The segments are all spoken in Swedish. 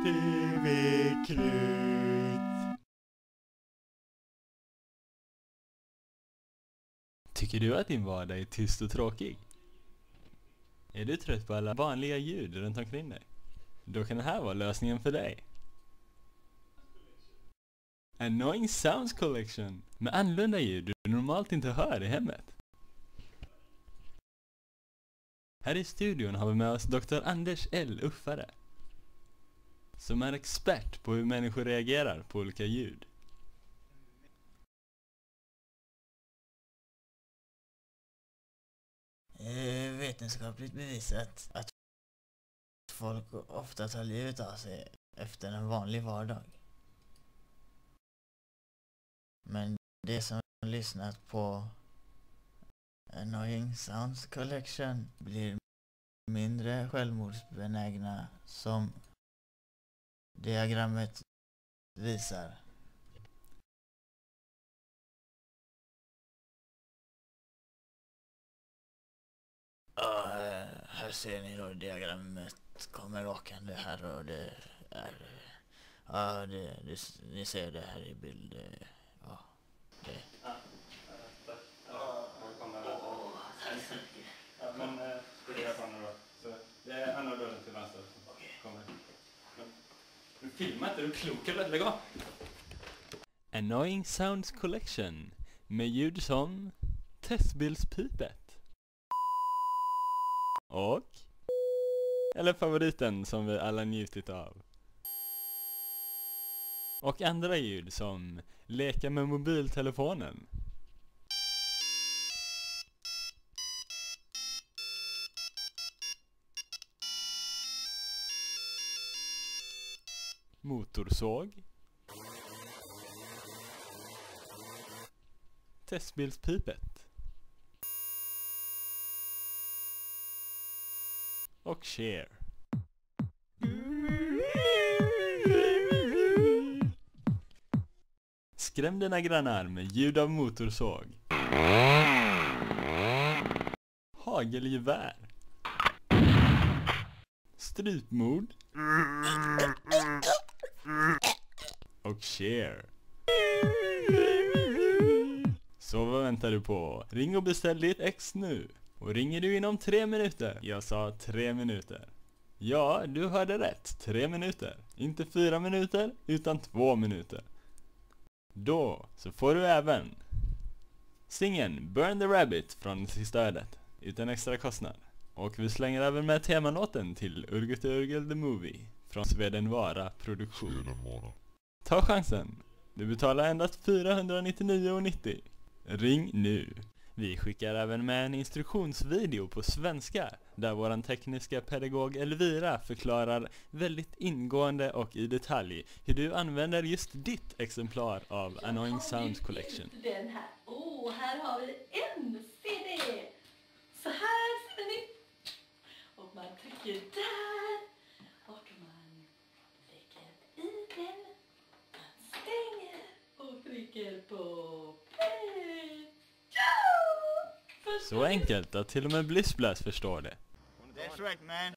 TV-krut. Tycker du att din vardag är tyst och tråkig? Är du trött på alla vanliga ljud runt omkring dig? Då kan det här vara lösningen för dig. Annoying Sounds Collection med annorlunda ljud du normalt inte hör i hemmet. Här i studion har vi med oss Dr. Anders L. Uffare, som är expert på hur människor reagerar på olika ljud. Vetenskapligt bevisat att folk ofta tar livet av sig efter en vanlig vardag. Men det som lyssnat på Annoying Sounds Collection blir mindre självmordsbenägna, som diagrammet visar. Ja, här ser ni då diagrammet kommer åkande här, och det är... Ja, ni ser det här i bild. Ja, det... Men det är fan då. Så det är andra dörren till vänster. Okej. Kommer. Du filmar inte, du klokar väl, lägg av. Annoying Sounds Collection med ljud som testbildspipet. Och eller favoriten som vi alla njutit av. Och andra ljud som leka med mobiltelefonen. Motorsåg. Testbildspipet. Och share. Skräm dina grannar med ljud av motorsåg. Hagelgevär. Strypmord. Och share. Så vad väntar du på? Ring och beställ ditt ex nu. Och ringer du inom 3 minuter? Jag sa 3 minuter. Ja, du hörde rätt. 3 minuter. Inte 4 minuter, utan 2 minuter. Då så får du även singeln Burn the Rabbit från sista ödet utan extra kostnad. Och vi slänger även med temalåten till Urgute Urgel the Movie från Svedenvara Produktion. Ta chansen. Du betalar endast 499,90. Ring nu. Vi skickar även med en instruktionsvideo på svenska där våran tekniska pedagog Elvira förklarar väldigt ingående och i detalj hur du använder just ditt exemplar av Annoying Sounds Collection. Den här. Här har vi en CD. Så här ser ni. Och man trycker där. Och man lägger i den. Man stänger och trycker på play. Så enkelt att till och med Blissblast förstår det. That's right, man.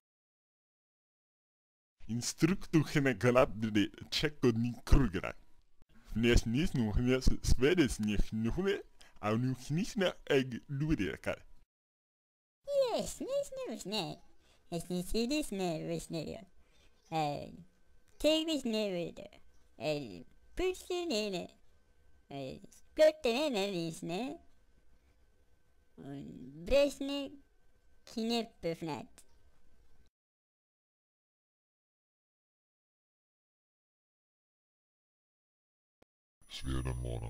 Instruktorna kalabdi čekodni krugra. Vnes nisnu hnes svedes njehnuhne, a nu hnisna eg lurirkar. Yes, nisne. Es nisidis nervisnerio. Tegvis nervido. Pulsinene. Splottene nervisne. Bresne knäppefnät. Svedenvara.